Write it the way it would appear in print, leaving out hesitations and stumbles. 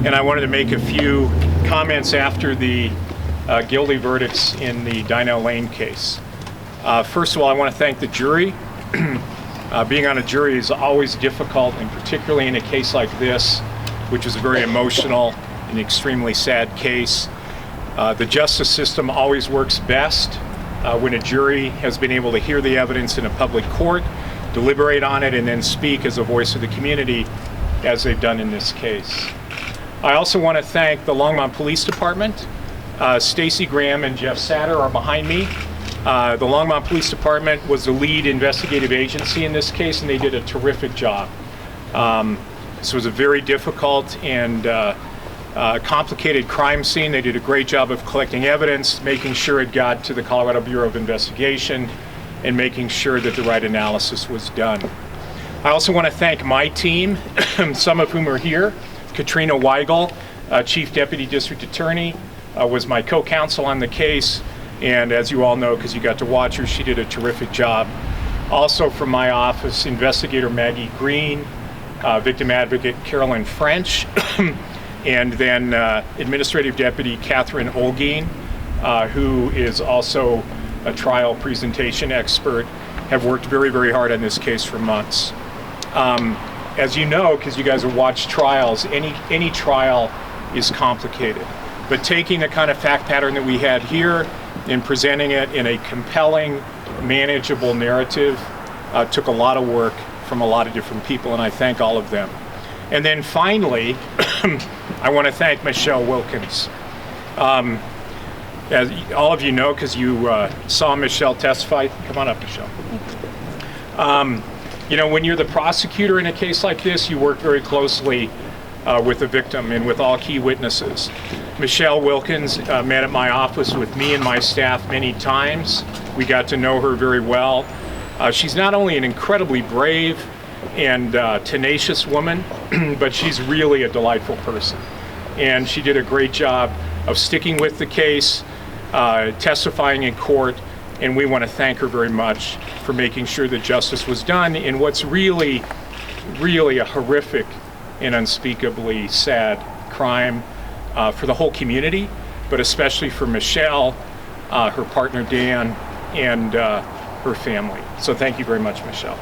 and I wanted to make a few comments after the guilty verdicts in the Dynel Lane case. First of all, I want to thank the jury. Being on a jury is always difficult, and particularly in a case like this, which is a very emotional and extremely sad case. The justice system always works best when a jury has been able to hear the evidence in a public court, deliberate on it, and then speak as a voice of the community, as they've done in this case. I also want to thank the Longmont Police Department. Stacy Graham and Jeff Satter are behind me. The Longmont Police Department was the lead investigative agency in this case, and they did a terrific job. This was a very difficult and complicated crime scene. They did a great job of collecting evidence, making sure it got to the Colorado Bureau of Investigation, and making sure that the right analysis was done. I also want to thank my team, some of whom are here. Katrina Weigel, Chief Deputy District Attorney, was my co-counsel on the case, and as you all know, because you got to watch her, she did a terrific job. Also from my office, Investigator Maggie Green, Victim Advocate Carolyn French, and then Administrative Deputy Catherine Olguin, who is also a trial presentation expert, have worked very, very hard on this case for months. As you know, because you guys have watched trials, any trial is complicated. But taking the kind of fact pattern that we had here and presenting it in a compelling, manageable narrative took a lot of work from a lot of different people, and I thank all of them. And then finally, I want to thank Michelle Wilkins. As all of you know, because you saw Michelle testify, come on up, Michelle. You know, when you're the prosecutor in a case like this, you work very closely with the victim and with all key witnesses. Michelle Wilkins met at my office with me and my staff many times. We got to know her very well. She's not only an incredibly brave and tenacious woman, but she's really a delightful person. And she did a great job of sticking with the case, testifying in court, and we want to thank her very much for making sure that justice was done in what's really, really a horrific and unspeakably sad crime for the whole community, but especially for Michelle, her partner Dan, and her family. So thank you very much, Michelle.